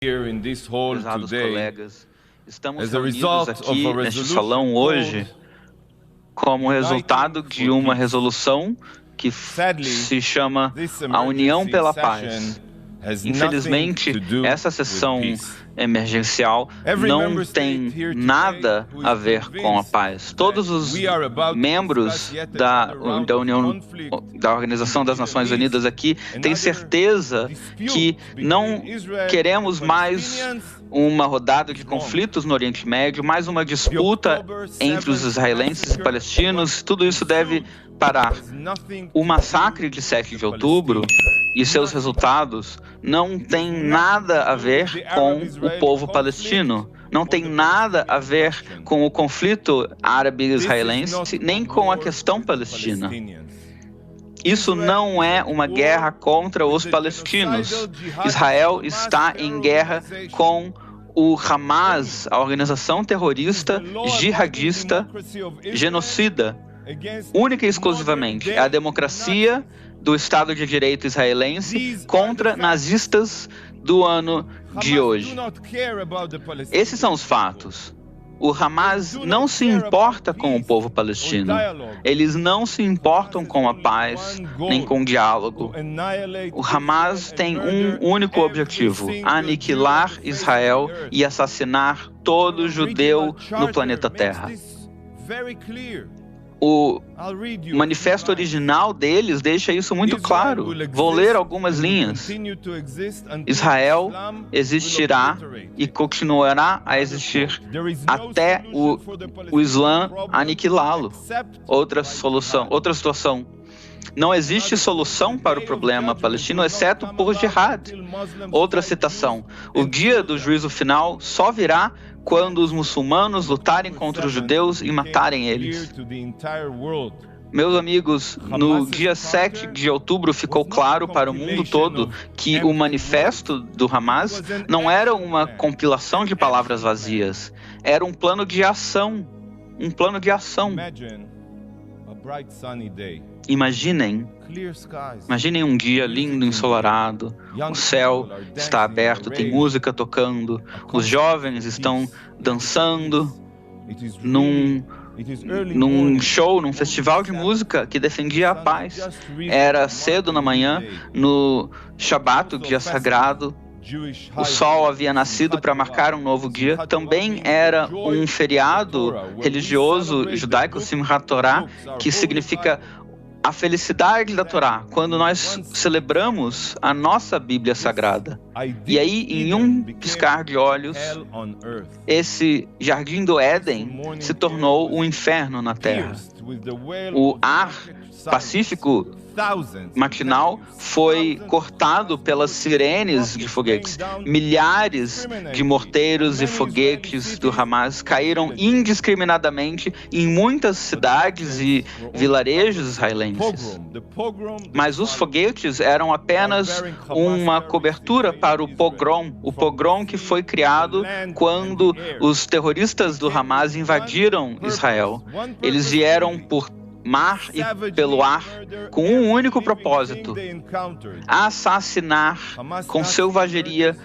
here in this hall Prezados today colegas, estamos as a reunidos result aqui of a neste resolution salão hoje called como resultado Uniting de for uma Peace. resolução que Sadly, se chama this A União emergency pela session Paz. has nothing Infelizmente, to do essa with sessão peace. emergencial Every não member state tem here today nada who is a ver com a convinced paz. Todos os we are about to membros discuss yet da another round da of União conflict da Organização in the das Nações Middle Unidas East, aqui têm another certeza dispute que não between Israel queremos and mais Palestinians uma rodada de is wrong. conflitos no Oriente Médio, mais uma disputa October entre os 7th israelenses e massacre palestinos. Tudo isso deve parar. has nothing O to massacre do de 7 with de outubro e seus resultados não tem nada a ver com o povo palestino. Não tem nada a ver com o conflito árabe-israelense, nem com a questão palestina. Isso não é uma guerra contra os palestinos. Israel está em guerra com o Hamas, a organização terrorista, jihadista, genocida, única e exclusivamente. É a democracia do Estado de Direito israelense contra nazistas do ano de hoje. Esses são os fatos. O Hamas não se importa com o povo palestino. Eles não se importam com a paz, nem com o diálogo. O Hamas tem um único objetivo: aniquilar Israel e assassinar todo judeu no planeta Terra. O manifesto original deles deixa isso muito claro. Vou ler algumas linhas. Israel existirá e continuará a existir até o Islã aniquilá-lo. Outra situação. Não existe solução para o problema palestino, exceto por jihad. Outra citação. O dia do juízo final só virá quando os muçulmanos lutarem contra os judeus e matarem eles. Meus amigos, no dia 7 de outubro ficou claro para o mundo todo que o manifesto do Hamas não era uma compilação de palavras vazias, era um plano de ação. Um plano de ação. Imaginem um dia lindo, ensolarado, o céu está aberto, tem música tocando, os jovens estão dançando num show, num festival de música que defendia a paz. Era cedo na manhã, no Shabat, o dia sagrado. O sol havia nascido para marcar um novo dia. Também era um feriado religioso judaico, Simchat Torah, que significa a felicidade da Torá, quando nós celebramos a nossa Bíblia Sagrada. E aí, em um piscar de olhos, esse jardim do Éden se tornou um inferno na Terra. O ar pacífico matinal foi cortado pelas sirenes de foguetes. Milhares de morteiros e foguetes do Hamas caíram indiscriminadamente em muitas cidades e vilarejos israelenses. Mas os foguetes eram apenas uma cobertura para o pogrom que foi criado quando os terroristas do Hamas invadiram Israel. Eles vieram por mar e pelo ar, com um único propósito: assassinar com selvageria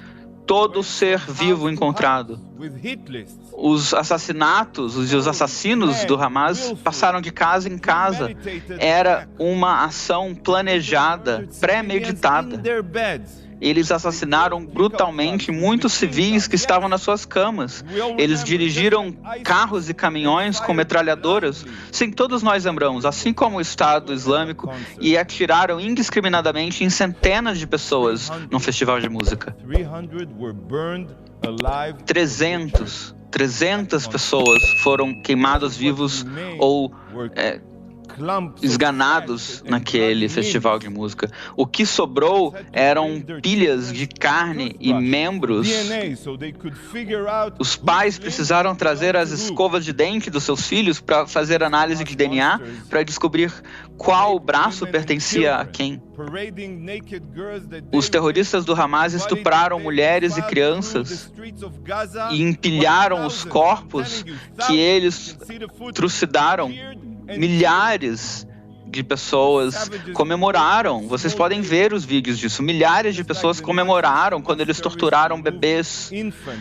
todo ser vivo encontrado. Os assassinatos e os assassinos do Hamas passaram de casa em casa. Era uma ação planejada, premeditada. Eles assassinaram brutalmente muitos civis que estavam nas suas camas. Eles dirigiram carros e caminhões com metralhadoras. Sim, todos nós lembramos, assim como o Estado Islâmico, e atiraram indiscriminadamente em centenas de pessoas num festival de música. 300 pessoas foram queimadas vivos ou esganados naquele festival de música. O que sobrou eram pilhas de carne e membros. Os pais precisaram trazer as escovas de dente dos seus filhos para fazer análise de DNA para descobrir qual braço pertencia a quem. Os terroristas do Hamas estupraram mulheres e crianças e empilharam os corpos que eles trucidaram. Milhares de pessoas comemoraram. Vocês podem ver os vídeos disso. Milhares de pessoas comemoraram quando eles torturaram bebês.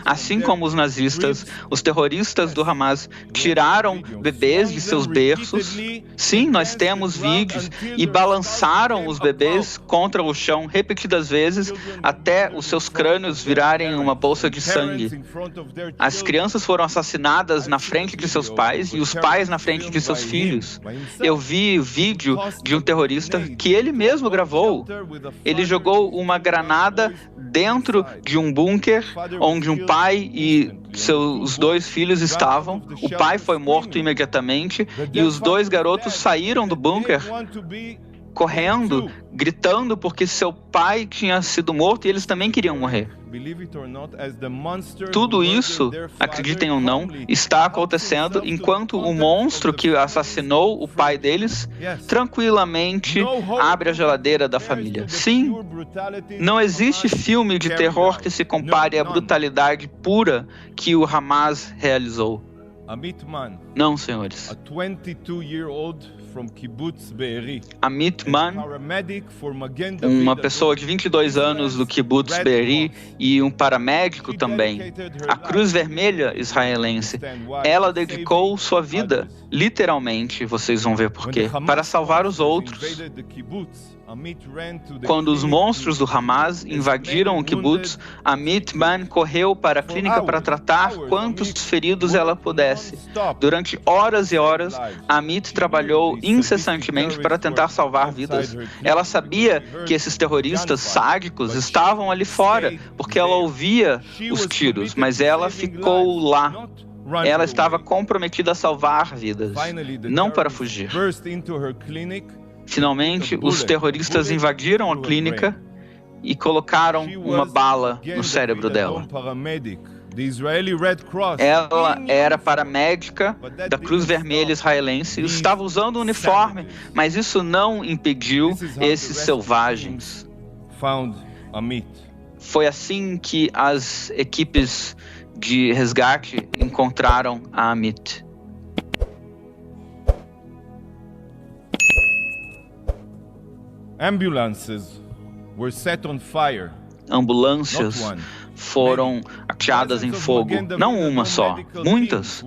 Assim como os nazistas, os terroristas do Hamas tiraram bebês de seus berços. Sim, nós temos vídeos e balançaram os bebês contra o chão repetidas vezes até os seus crânios virarem uma bolsa de sangue. As crianças foram assassinadas na frente de seus pais e os pais na frente de seus filhos. Eu vi o vídeo de um terrorista que ele mesmo gravou. Ele jogou uma granada dentro de um bunker onde um pai e seus 2 filhos estavam. O pai foi morto imediatamente e os 2 garotos saíram do bunker correndo, gritando porque seu pai tinha sido morto e eles também queriam morrer. Tudo isso, acreditem ou não, está acontecendo enquanto o monstro que assassinou o pai deles tranquilamente abre a geladeira da família. Sim, não existe filme de terror que se compare à brutalidade pura que o Hamas realizou. Não, senhores. Amit Man, uma pessoa de 22 anos do Kibbutz Be'eri e um paramédico também, a Cruz Vermelha israelense, ela dedicou sua vida, literalmente, vocês vão ver por quê, para salvar os outros. Quando os monstros do Hamas invadiram o kibbutz, Amit Man correu para a clínica para tratar quantos feridos ela pudesse. Durante horas e horas, Amit trabalhou incessantemente para tentar salvar vidas. Ela sabia que esses terroristas sádicos estavam ali fora, porque ela ouvia os tiros, mas ela ficou lá. Ela estava comprometida a salvar vidas, não para fugir. Finalmente, os terroristas invadiram a clínica e colocaram uma bala no cérebro dela. Ela era paramédica da Cruz Vermelha israelense e estava usando o uniforme, mas isso não impediu esses selvagens. Foi assim que as equipes de resgate encontraram a Amit. Ambulâncias foram ateadas em fogo, não uma só, muitas.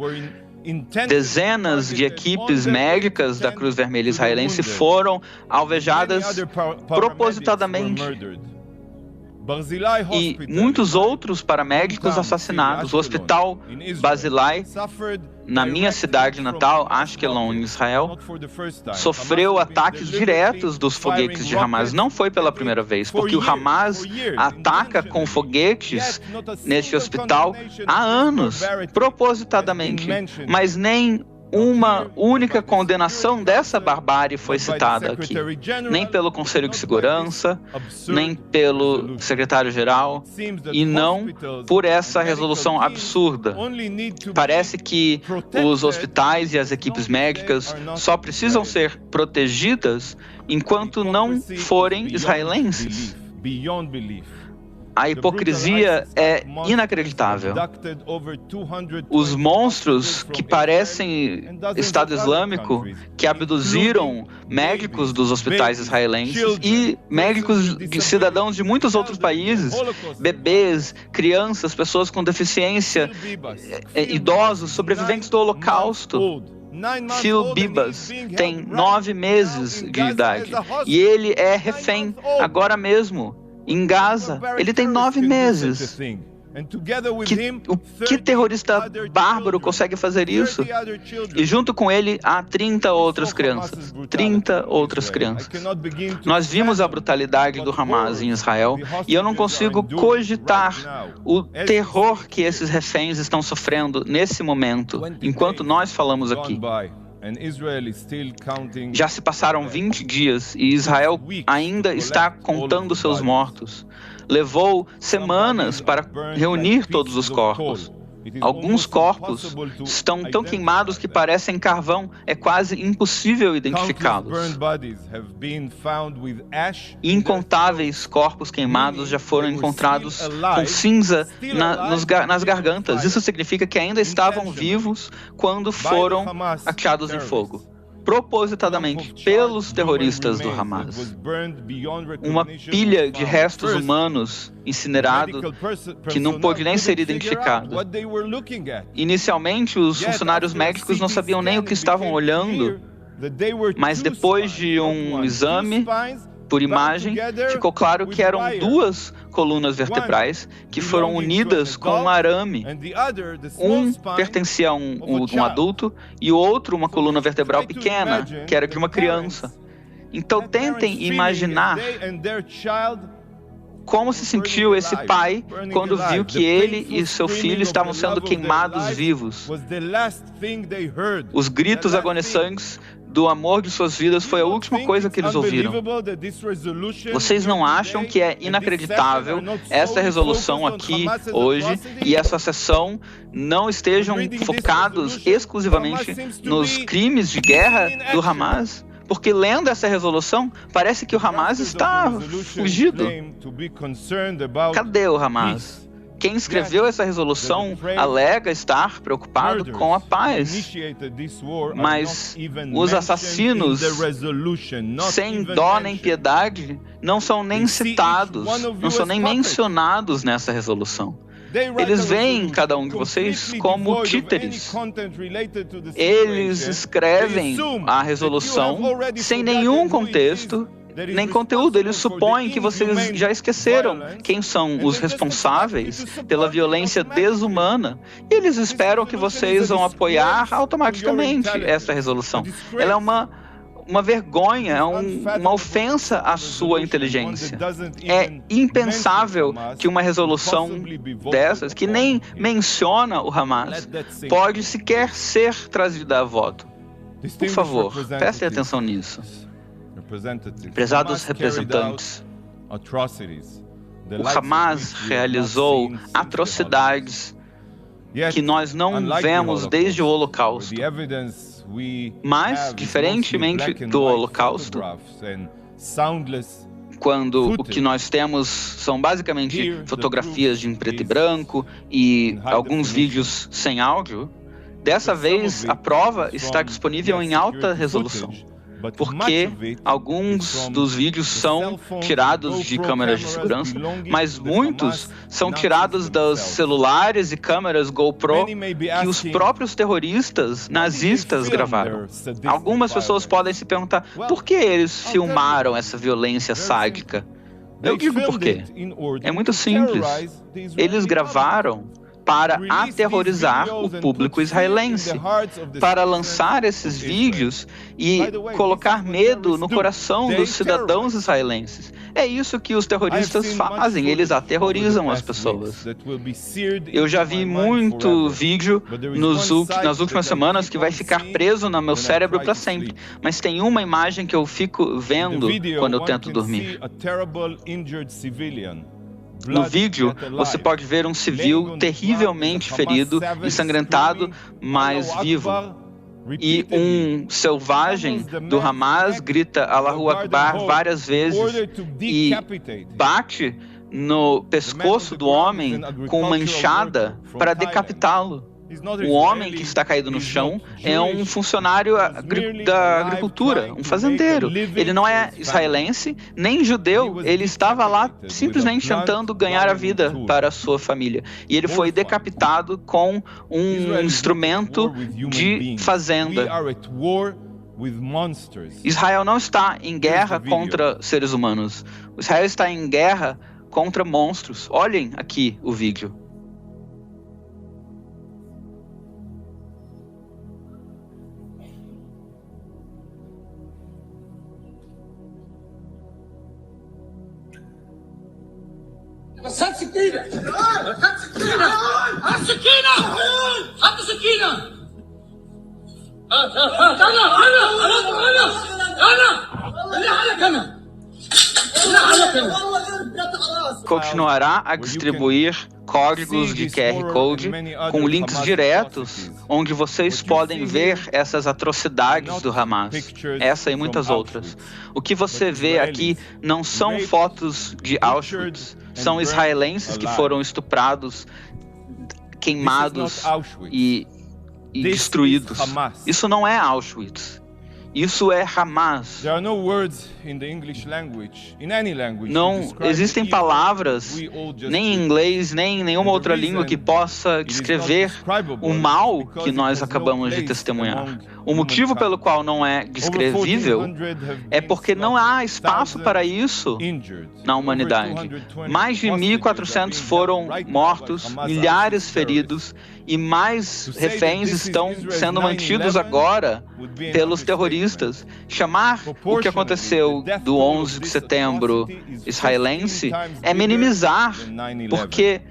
Dezenas de equipes médicas da Cruz Vermelha israelense foram alvejadas propositadamente. E muitos outros paramédicos assassinados. O hospital Barzilai, na minha cidade natal, Ashkelon, em Israel, sofreu ataques diretos dos foguetes de Hamas. Não foi pela primeira vez, porque o Hamas ataca com foguetes neste hospital há anos, propositadamente, mas nem uma única condenação dessa barbárie foi citada aqui. Nem pelo Conselho de Segurança, nem pelo secretário-geral, e não por essa resolução absurda. Parece que os hospitais e as equipes médicas só precisam ser protegidas enquanto não forem israelenses. A hipocrisia é inacreditável. Os monstros que parecem Estado Islâmico, que abduziram médicos dos hospitais israelenses e médicos de cidadãos de muitos outros países, bebês, crianças, pessoas com deficiência, idosos, sobreviventes do Holocausto. Phil Bibas tem 9 meses de idade e ele é refém agora mesmo. Em Gaza, ele tem 9 meses. Que terrorista bárbaro consegue fazer isso? E junto com ele há 30 outras crianças. 30 outras crianças. Nós vimos a brutalidade do Hamas em Israel e eu não consigo cogitar o terror que esses reféns estão sofrendo nesse momento, enquanto nós falamos aqui. Já se passaram 20 dias e Israel ainda está contando seus mortos. Levou semanas para reunir todos os corpos. Alguns corpos estão tão queimados que parecem carvão. É quase impossível identificá-los. Incontáveis corpos queimados já foram encontrados com cinza nas gargantas. Isso significa que ainda estavam vivos quando foram ateados em fogo. propositadamente pelos terroristas do Hamas. Uma pilha de restos humanos incinerado que não pôde nem ser identificado. Inicialmente, os funcionários médicos não sabiam nem o que estavam olhando, mas depois de um exame por imagem, ficou claro que eram duas colunas vertebrais que foram unidas com um arame. Um pertencia a um adulto e o outro uma coluna vertebral pequena, que era de uma criança. Então tentem imaginar como se sentiu esse pai quando viu que ele e seu filho estavam sendo queimados vivos. Os gritos agonizantes do amor de suas vidas foi a última coisa que eles ouviram. Vocês não acham que é inacreditável essa resolução aqui hoje e essa sessão não estejam focados exclusivamente nos crimes de guerra do Hamas? Porque lendo essa resolução, parece que o Hamas está fugido. Cadê o Hamas? Quem escreveu essa resolução alega estar preocupado com a paz. Mas os assassinos, sem dó nem piedade, não são nem citados, não são nem mencionados nessa resolução. Eles veem cada um de vocês como títeres. Eles escrevem a resolução sem nenhum contexto, nem conteúdo. Eles supõem que vocês já esqueceram quem são os responsáveis pela violência desumana. E eles esperam que vocês vão apoiar automaticamente essa resolução. Ela é uma vergonha, é uma ofensa à sua inteligência. É impensável que uma resolução dessas, que nem menciona o Hamas, pode sequer ser trazida a voto. Por favor, prestem atenção nisso. Prezados representantes, o Hamas realizou atrocidades que nós não vemos desde o Holocausto. Mas, diferentemente do Holocausto, quando o que nós temos são basicamente fotografias em preto e branco e alguns vídeos sem áudio, dessa vez a prova está disponível em alta resolução. Porque alguns dos vídeos são tirados de câmeras de segurança, mas muitos são tirados dos celulares e câmeras GoPro que os próprios terroristas nazistas gravaram. Algumas pessoas podem se perguntar por que eles filmaram essa violência sádica. Eu digo por quê. É muito simples. Eles gravaram para aterrorizar o público israelense, para lançar esses vídeos e colocar medo no coração dos cidadãos israelenses. É isso que os terroristas fazem, eles aterrorizam as pessoas. Eu já vi muito vídeo nas últimas semanas que vai ficar preso no meu cérebro para sempre, mas tem uma imagem que eu fico vendo quando eu tento dormir. No vídeo, você pode ver um civil terrivelmente ferido, ensanguentado, mas vivo. E um selvagem do Hamas grita Allahu Akbar várias vezes e bate no pescoço do homem com uma enxada para decapitá-lo. O homem que está caído no chão é um funcionário da agricultura, um fazendeiro. Ele não é israelense, nem judeu. Ele estava lá simplesmente tentando ganhar a vida para a sua família. E ele foi decapitado com um instrumento de fazenda. Israel não está em guerra contra seres humanos. Israel está em guerra contra monstros. Olhem aqui o vídeo. هات سكينة هات سكينة هات سكينة هات سكينة Continuará a distribuir códigos de QR Code com links diretos, onde vocês podem ver essas atrocidades do Hamas, essa e muitas outras. O que você vê aqui não são fotos de Auschwitz, são israelenses que foram estuprados, queimados e destruídos. Isso não é Auschwitz. Isso é Hamas. There are no words in the English language, in any language, to Não describe existem the evil palavras, we all just nem em did. inglês, nem em nenhuma And the outra língua que possa it is not descrever describable o mal because que it nós has no acabamos de place testemunhar. among O motivo humankind. pelo qual não é Over descrevível 1400 have é been porque não há slaughtered, espaço para isso injured. na Over humanidade. 220 Mais de hostages 1.400 are being foram held right now by mortos, Hamas milhares terrorists. feridos e mais To say that reféns this is estão Israel's sendo 9/11 mantidos agora would be an pelos understatement. terroristas. Chamar o que aconteceu do 11 de setembro israelense é minimizar, porque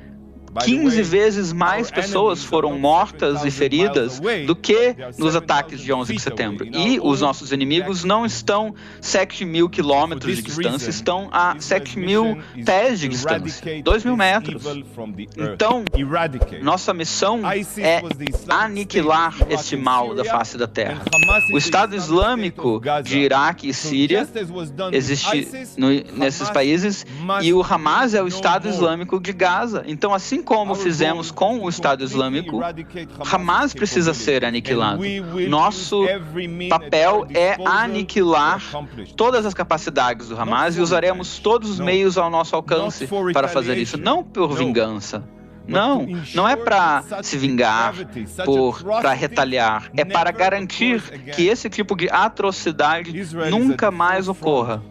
15 vezes mais pessoas foram mortas e feridas do que nos ataques de 11 de setembro. E os nossos inimigos não estão 7.000 quilômetros de distância, estão a 7.000 pés de distância, 2.000 metros. Então, nossa missão é aniquilar este mal da face da terra. O Estado Islâmico de Iraque e Síria existe nesses países e o Hamas é o Estado Islâmico de Gaza. Então, assim como fizemos com o Estado Islâmico, Hamas precisa ser aniquilado. Nosso papel é aniquilar todas as capacidades do Hamas e usaremos todos os meios ao nosso alcance para fazer isso, não por vingança. Não é para se vingar, para retaliar, é para garantir que esse tipo de atrocidade nunca mais ocorra.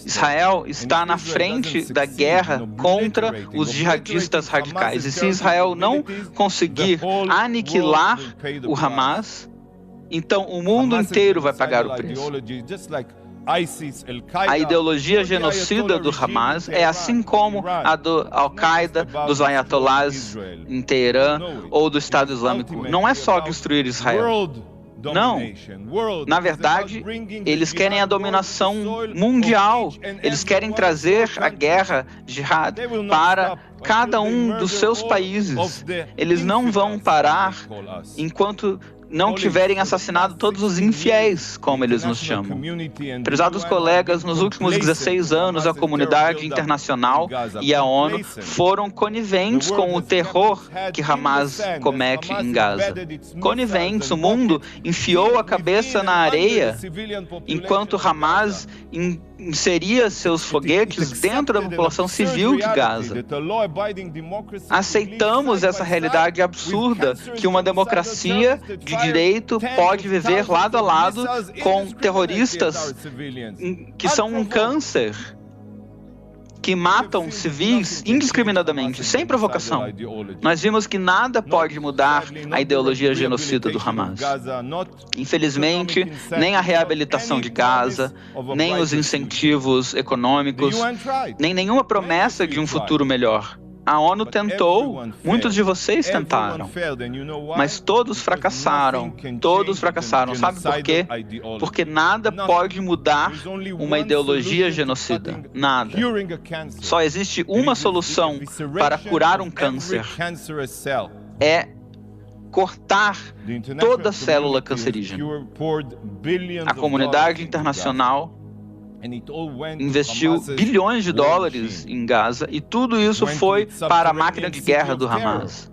Israel está na frente da guerra contra os jihadistas radicais. E se Israel não conseguir aniquilar o Hamas, então o mundo inteiro vai pagar o preço. A ideologia genocida do Hamas é assim como a do Al-Qaeda, dos Ayatollahs em Teherã ou do Estado Islâmico. Não é só destruir Israel. Não. Na verdade, eles querem a dominação mundial. Eles querem trazer a guerra jihad para cada um dos seus países. Eles não vão parar enquanto não tiverem assassinado todos os infiéis, como eles nos chamam. Prezados colegas, nos últimos 16 anos, a comunidade internacional e a ONU foram coniventes com o terror que Hamas comete em Gaza. Coniventes, o mundo enfiou a cabeça na areia enquanto Hamas inseria seus foguetes dentro da população civil de Gaza. Aceitamos essa realidade absurda que uma democracia de direito pode viver lado a lado com terroristas que são um câncer, que matam civis indiscriminadamente, sem provocação. Nós vimos que nada pode mudar a ideologia genocida do Hamas. Infelizmente, nem a reabilitação de Gaza, nem os incentivos econômicos, nem nenhuma promessa de um futuro melhor. A ONU tentou, muitos de vocês tentaram, mas todos fracassaram. Todos fracassaram. Sabe por quê? Porque nada pode mudar uma ideologia genocida. Nada. Só existe uma solução para curar um câncer. É cortar toda célula cancerígena. A comunidade internacional investiu bilhões de dólares em Gaza e tudo isso foi para a máquina de guerra do Hamas.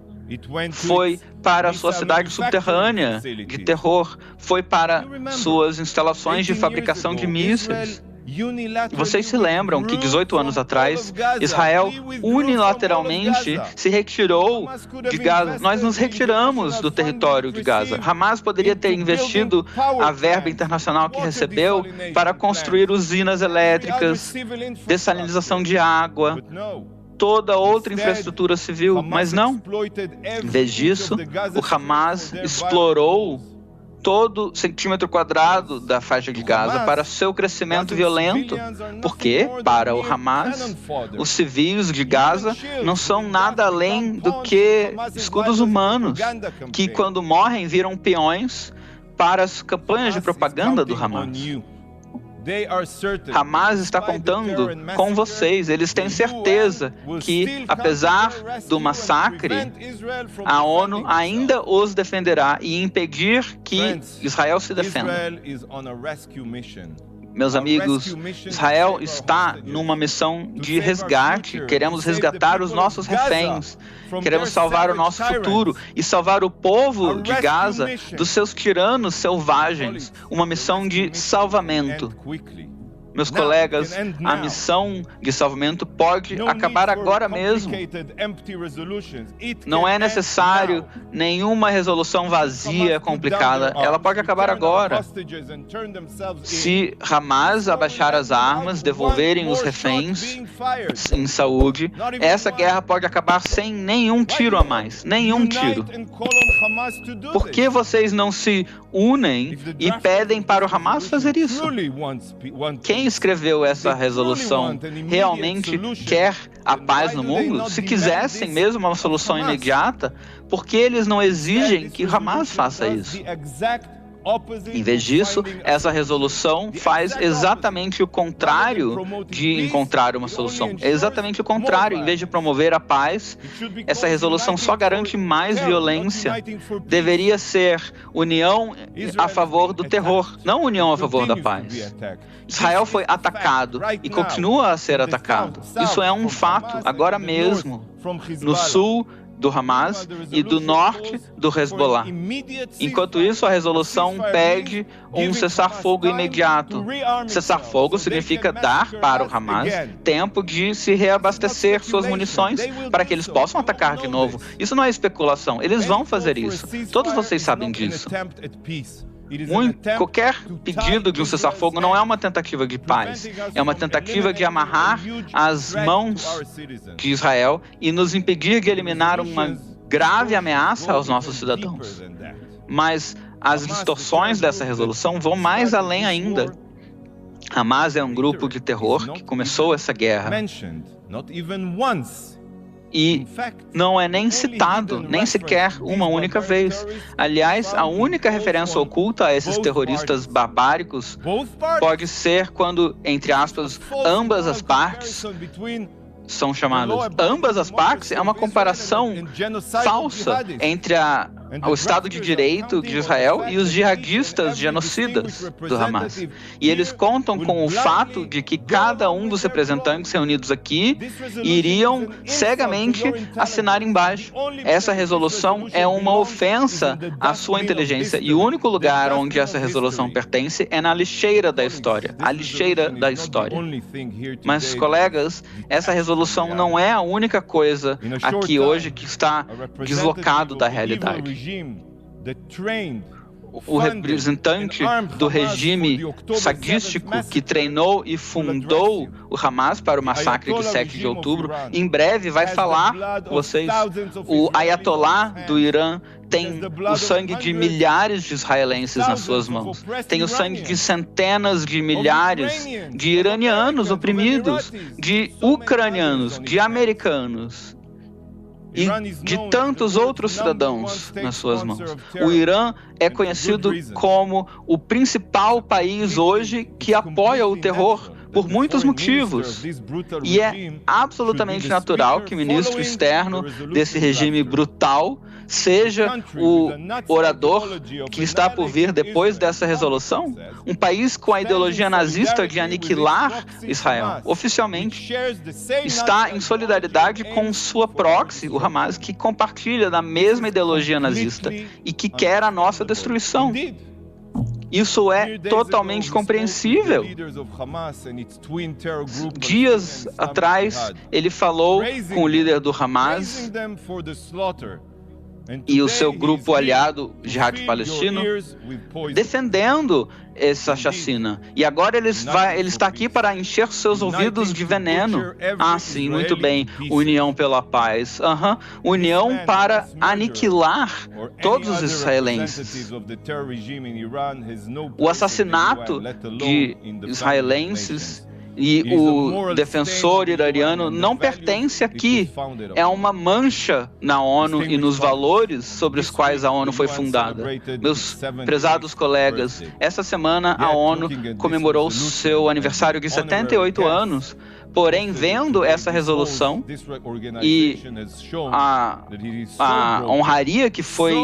Foi para a sua cidade subterrânea de terror. Foi para suas instalações de fabricação de mísseis. Vocês se lembram que 18 anos atrás, Israel unilateralmente se retirou de Gaza. Nós nos retiramos do território de Gaza. Hamas poderia ter investido a verba internacional que recebeu para construir usinas elétricas, dessalinização de água, toda outra infraestrutura civil, mas não. Em vez disso, o Hamas explorou todo centímetro quadrado da faixa de Gaza para seu crescimento violento. Porque, para o Hamas, os civis de Gaza não são nada além do que escudos humanos, que quando morrem viram peões para as campanhas de propaganda do Hamas. Hamas está contando com vocês. Eles têm certeza que, apesar do massacre, a ONU ainda os defenderá e impedir que Israel se defenda. Meus amigos, Israel está numa missão de resgate. Queremos resgatar os nossos reféns. Queremos salvar o nosso futuro e salvar o povo de Gaza dos seus tiranos selvagens. Uma missão de salvamento. Meus colegas, a missão de salvamento pode acabar agora mesmo. Não é necessário nenhuma resolução vazia, complicada. Ela pode acabar agora. Se Hamas abaixar as armas, devolverem os reféns em saúde, essa guerra pode acabar sem nenhum tiro a mais. Nenhum tiro. Por que vocês não se unem e pedem para o Hamas fazer isso? Quem escreveu essa resolução realmente quer a paz no mundo? Se quisessem mesmo uma solução imediata, por que eles não exigem que o Hamas faça isso? Em vez disso, essa resolução faz exatamente o contrário de encontrar uma solução. É exatamente o contrário. Em vez de promover a paz, essa resolução só garante mais violência. Deveria ser união a favor do terror, não união a favor da paz. Israel foi atacado e continua a ser atacado. Isso é um fato, agora mesmo, no sul do Hamas e do norte do Hezbollah. Enquanto isso, a resolução pede um cessar-fogo imediato. Cessar-fogo significa dar para o Hamas tempo de se reabastecer suas munições para que eles possam atacar de novo. Isso não é especulação, eles vão fazer isso. Todos vocês sabem disso. Qualquer pedido de um cessar-fogo não é uma tentativa de paz, é uma tentativa de amarrar as mãos de Israel e nos impedir de eliminar uma grave ameaça aos nossos cidadãos. Mas as distorções dessa resolução vão mais além ainda. Hamas é um grupo de terror que começou essa guerra e não é nem citado, nem sequer uma única vez. Aliás, a única referência oculta a esses terroristas barbáricos pode ser quando, entre aspas, ambas as partes são chamadas. Ambas as partes é uma comparação falsa entre o Estado de Direito de Israel e os jihadistas genocidas do Hamas. E eles contam com o fato de que cada um dos representantes reunidos aqui iriam cegamente assinar embaixo. Essa resolução é uma ofensa à sua inteligência e o único lugar onde essa resolução pertence é na lixeira da história. A lixeira da história. Mas, colegas, essa resolução não é a única coisa aqui hoje que está deslocado da realidade. O representante do regime sadístico que treinou e fundou o Hamas para o massacre de 7 de outubro, em breve vai falar com vocês. O Ayatollah do Irã tem o sangue de milhares de israelenses nas suas mãos. Tem o sangue de centenas de milhares de iranianos oprimidos, de ucranianos, de americanos e de tantos outros cidadãos nas suas mãos. O Irã é conhecido como o principal país hoje que apoia o terror por muitos motivos. E é absolutamente natural que o ministro externo desse regime brutal seja o orador que está por vir depois dessa resolução. Um país com a ideologia nazista de aniquilar Israel, oficialmente, está em solidariedade com sua proxy, o Hamas, que compartilha da mesma ideologia nazista e que quer a nossa destruição. Isso é totalmente compreensível. Dias atrás, ele falou com o líder do Hamas e o seu grupo aliado, Jihad Palestino, defendendo essa chacina. E agora ele está aqui para encher seus ouvidos de veneno. Ah, sim, muito bem. União pela paz. União para aniquilar todos os israelenses. O assassinato de israelenses e o defensor iraniano não pertence aqui. É uma mancha na ONU e nos valores sobre os quais a ONU foi fundada. Meus prezados colegas, essa semana a ONU comemorou seu aniversário de 78 anos, Porém, vendo essa resolução e a honraria que foi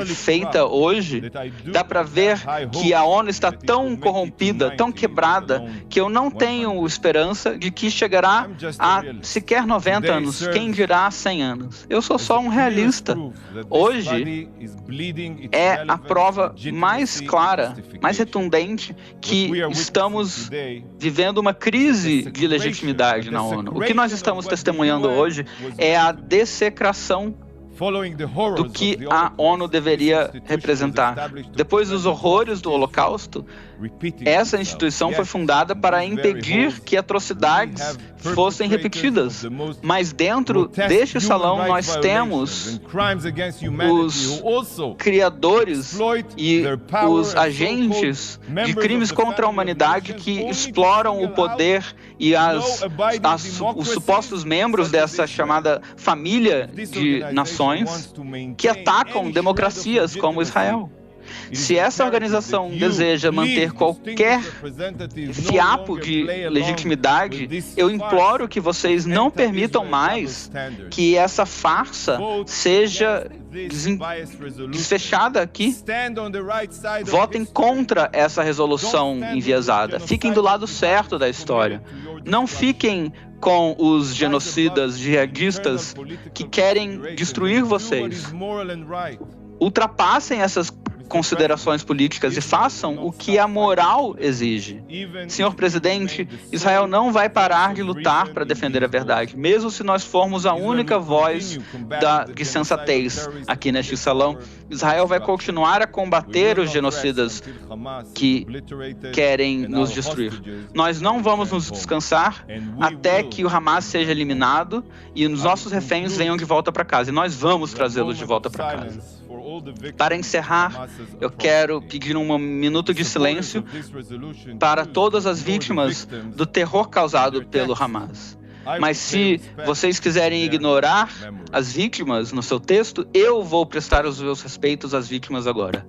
feita hoje, dá para ver que a ONU está tão corrompida, tão quebrada, que eu não tenho esperança de que chegará a sequer 90 anos, quem dirá 100 anos. Eu sou só um realista. Hoje é a prova mais clara, mais retundente, que estamos vivendo uma crise de legitimidade na ONU. O que nós estamos testemunhando hoje é a dessecração do que a ONU deveria representar. Depois dos horrores do Holocausto, essa instituição foi fundada para impedir que atrocidades fossem repetidas. Mas dentro deste salão nós temos os criadores e os agentes de crimes contra a humanidade que exploram o poder e os supostos membros dessa chamada família de nações que atacam democracias como Israel. Se essa organização deseja manter qualquer fiapo de legitimidade, eu imploro que vocês não permitam mais que essa farsa seja desfechada aqui. Votem contra essa resolução enviesada. Fiquem do lado certo da história. Não fiquem com os genocidas jihadistas que querem destruir vocês. Ultrapassem essas considerações políticas e façam o que a moral exige. Senhor presidente, Israel não vai parar de lutar para defender a verdade, mesmo se nós formos a única voz de sensatez aqui neste salão. Israel vai continuar a combater os genocidas que querem nos destruir. Nós não vamos nos descansar até que o Hamas seja eliminado e os nossos reféns venham de volta para casa. E nós vamos trazê-los de volta para casa. Para encerrar, eu quero pedir um minuto de silêncio para todas as vítimas do terror causado pelo Hamas. Mas se vocês quiserem ignorar as vítimas no seu texto, eu vou prestar os meus respeitos às vítimas agora.